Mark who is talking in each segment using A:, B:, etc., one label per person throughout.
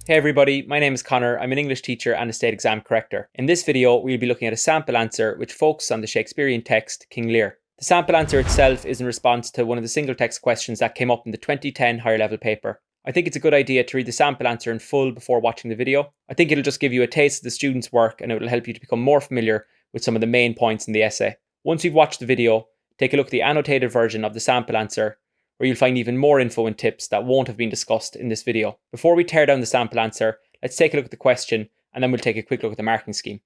A: Hey everybody, my name is Connor. I'm an English teacher and a state exam corrector. In this video, we'll be looking at a sample answer which focuses on the Shakespearean text King Lear. The sample answer itself is in response to one of the single text questions that came up in the 2010 higher level paper. I think it's a good idea to read the sample answer in full before watching the video. I think it'll just give you a taste of the student's work and it will help you to become more familiar with some of the main points in the essay. Once you've watched the video, take a look at the annotated version of the sample answer, where you'll find even more info and tips that won't have been discussed in this video. Before we tear down the sample answer, let's take a look at the question and then we'll take a quick look at the marking scheme.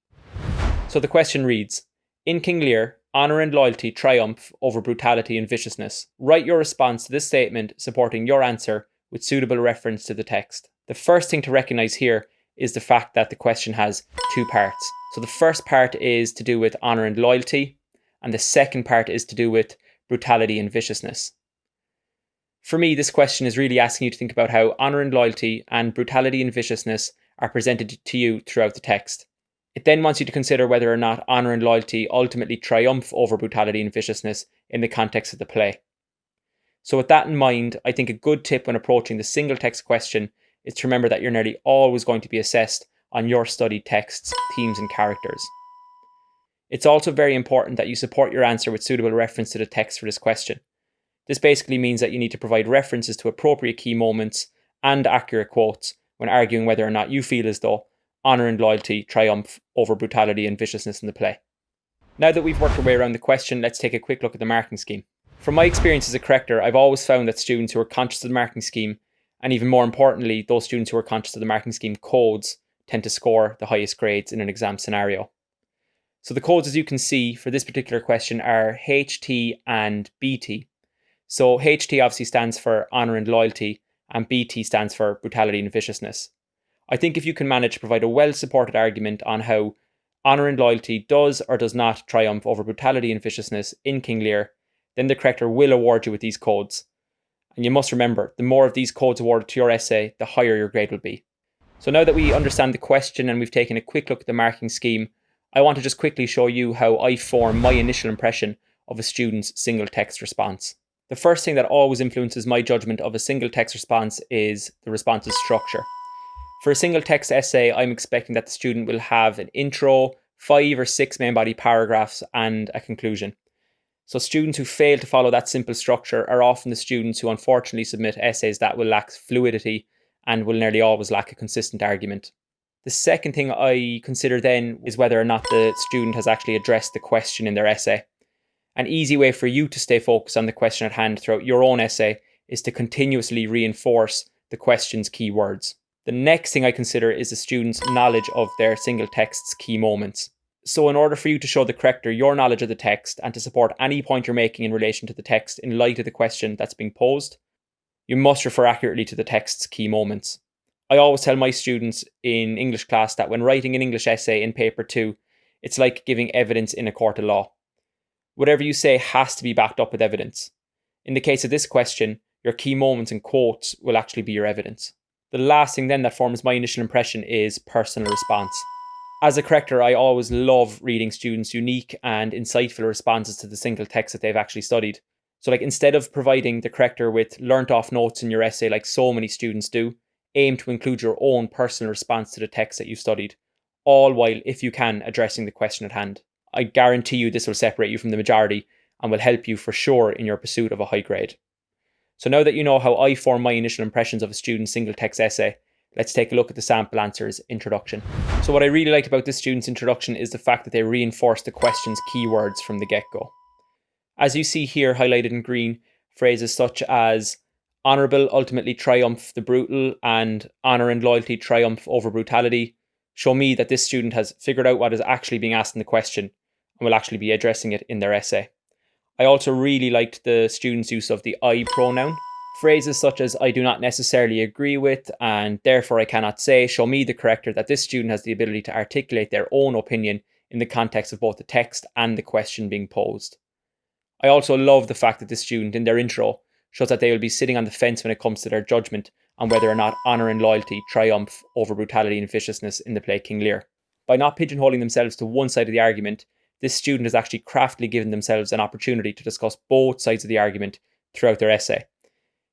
A: So the question reads, in King Lear, honour and loyalty triumph over brutality and viciousness. Write your response to this statement supporting your answer with suitable reference to the text. The first thing to recognise here is the fact that the question has two parts. So the first part is to do with honour and loyalty, and the second part is to do with brutality and viciousness. For me, this question is really asking you to think about how honour and loyalty and brutality and viciousness are presented to you throughout the text. It then wants you to consider whether or not honour and loyalty ultimately triumph over brutality and viciousness in the context of the play. So with that in mind, I think a good tip when approaching the single text question is to remember that you're nearly always going to be assessed on your studied text's themes and characters. It's also very important that you support your answer with suitable reference to the text for this question. This basically means that you need to provide references to appropriate key moments and accurate quotes when arguing whether or not you feel as though honour and loyalty triumph over brutality and viciousness in the play. Now that we've worked our way around the question, let's take a quick look at the marking scheme. From my experience as a corrector, I've always found that students who are conscious of the marking scheme, and even more importantly, those students who are conscious of the marking scheme codes, tend to score the highest grades in an exam scenario. So the codes, as you can see, for this particular question are HT and BT. So HT obviously stands for honour and loyalty, and BT stands for brutality and viciousness. I think if you can manage to provide a well-supported argument on how honour and loyalty does or does not triumph over brutality and viciousness in King Lear, then the corrector will award you with these codes. And you must remember, the more of these codes awarded to your essay, the higher your grade will be. So now that we understand the question and we've taken a quick look at the marking scheme, I want to just quickly show you how I form my initial impression of a student's single text response. The first thing that always influences my judgment of a single text response is the response's structure. For a single text essay, I'm expecting that the student will have an intro, 5 or 6 main body paragraphs, and a conclusion. So students who fail to follow that simple structure are often the students who unfortunately submit essays that will lack fluidity and will nearly always lack a consistent argument. The second thing I consider then is whether or not the student has actually addressed the question in their essay. An easy way for you to stay focused on the question at hand throughout your own essay is to continuously reinforce the question's key words. The next thing I consider is the student's knowledge of their single text's key moments. So in order for you to show the corrector your knowledge of the text and to support any point you're making in relation to the text in light of the question that's being posed, you must refer accurately to the text's key moments. I always tell my students in English class that when writing an English essay in paper 2, it's like giving evidence in a court of law. Whatever you say has to be backed up with evidence. In the case of this question, your key moments and quotes will actually be your evidence. The last thing then that forms my initial impression is personal response. As a corrector, I always love reading students' unique and insightful responses to the single text that they've actually studied. So instead of providing the corrector with learnt off notes in your essay like so many students do, aim to include your own personal response to the text that you've studied, all while, if you can, addressing the question at hand. I guarantee you this will separate you from the majority and will help you for sure in your pursuit of a high grade. So now that you know how I form my initial impressions of a student's single text essay, let's take a look at the sample answer's introduction. So what I really liked about this student's introduction is the fact that they reinforced the question's keywords from the get-go. As you see here highlighted in green, phrases such as honourable ultimately triumph the brutal and honour and loyalty triumph over brutality show me that this student has figured out what is actually being asked in the question and will actually be addressing it in their essay. I also really liked the student's use of the I pronoun. Phrases such as I do not necessarily agree with and therefore I cannot say show me, the corrector, that this student has the ability to articulate their own opinion in the context of both the text and the question being posed. I also love the fact that this student in their intro shows that they will be sitting on the fence when it comes to their judgment on whether or not honour and loyalty triumph over brutality and viciousness in the play King Lear. By not pigeonholing themselves to one side of the argument, this student has actually craftily given themselves an opportunity to discuss both sides of the argument throughout their essay.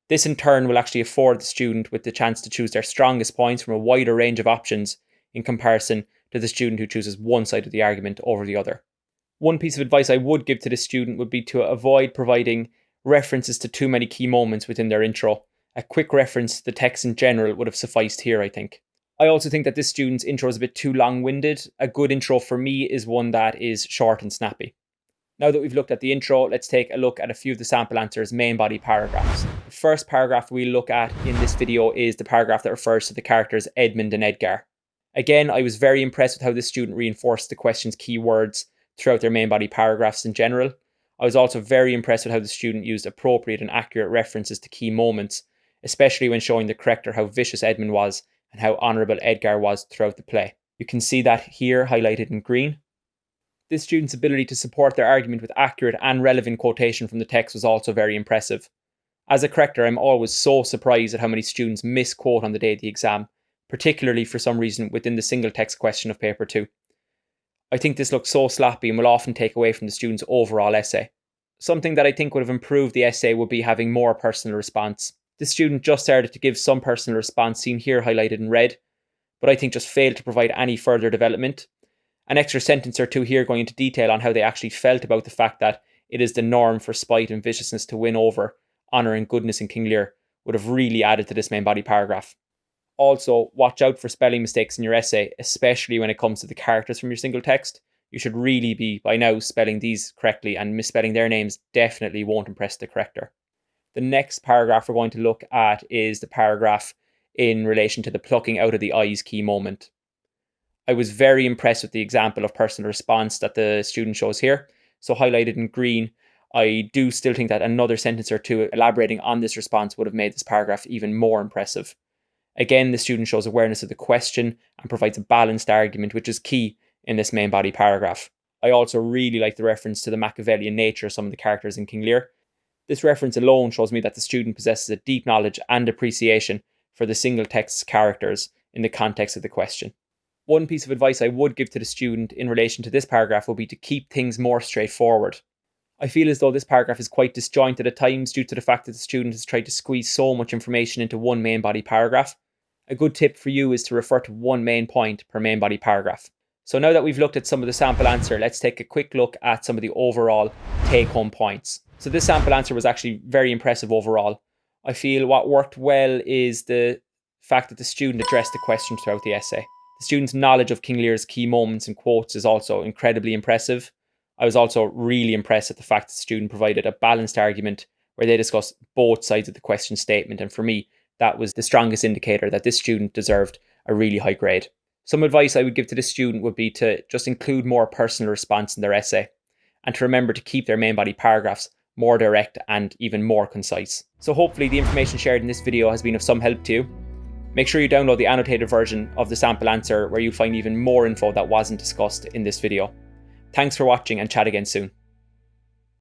A: This in turn will actually afford the student with the chance to choose their strongest points from a wider range of options in comparison to the student who chooses one side of the argument over the other. One piece of advice I would give to the student would be to avoid providing references to too many key moments within their intro. A quick reference to the text in general would have sufficed here, I think. I also think that this student's intro is a bit too long-winded. A good intro for me is one that is short and snappy. Now that we've looked at the intro, let's take a look at a few of the sample answers' main body paragraphs. The first paragraph we'll look at in this video is the paragraph that refers to the characters Edmund and Edgar. Again, I was very impressed with how this student reinforced the question's key words throughout their main body paragraphs in general. I was also very impressed with how the student used appropriate and accurate references to key moments, especially when showing the corrector how vicious Edmund was and how honourable Edgar was throughout the play. You can see that here highlighted in green. This student's ability to support their argument with accurate and relevant quotation from the text was also very impressive. As a corrector, I'm always so surprised at how many students misquote on the day of the exam, particularly for some reason within the single text question of paper 2. I think this looks so sloppy and will often take away from the student's overall essay. Something that I think would have improved the essay would be having more personal response. The student just started to give some personal response, seen here highlighted in red, but I think just failed to provide any further development. An extra sentence or two here going into detail on how they actually felt about the fact that it is the norm for spite and viciousness to win over honour and goodness in King Lear would have really added to this main body paragraph. Also, watch out for spelling mistakes in your essay, especially when it comes to the characters from your single text. You should really be, by now, spelling these correctly, and misspelling their names definitely won't impress the corrector. The next paragraph we're going to look at is the paragraph in relation to the plucking out of the eyes key moment. I was very impressed with the example of personal response that the student shows here. So highlighted in green, I do still think that another sentence or two elaborating on this response would have made this paragraph even more impressive. Again, the student shows awareness of the question and provides a balanced argument, which is key in this main body paragraph. I also really like the reference to the Machiavellian nature of some of the characters in King Lear. This reference alone shows me that the student possesses a deep knowledge and appreciation for the single text's characters in the context of the question. One piece of advice I would give to the student in relation to this paragraph would be to keep things more straightforward. I feel as though this paragraph is quite disjointed at times due to the fact that the student has tried to squeeze so much information into one main body paragraph. A good tip for you is to refer to one main point per main body paragraph. So now that we've looked at some of the sample answer, let's take a quick look at some of the overall take-home points. So this sample answer was actually very impressive overall. I feel what worked well is the fact that the student addressed the questions throughout the essay. The student's knowledge of King Lear's key moments and quotes is also incredibly impressive. I was also really impressed at the fact that the student provided a balanced argument where they discussed both sides of the question statement, and for me, that was the strongest indicator that this student deserved a really high grade. Some advice I would give to this student would be to just include more personal response in their essay, and to remember to keep their main body paragraphs more direct and even more concise. So hopefully the information shared in this video has been of some help to you. Make sure you download the annotated version of the sample answer where you'll find even more info that wasn't discussed in this video. Thanks for watching, and chat again soon.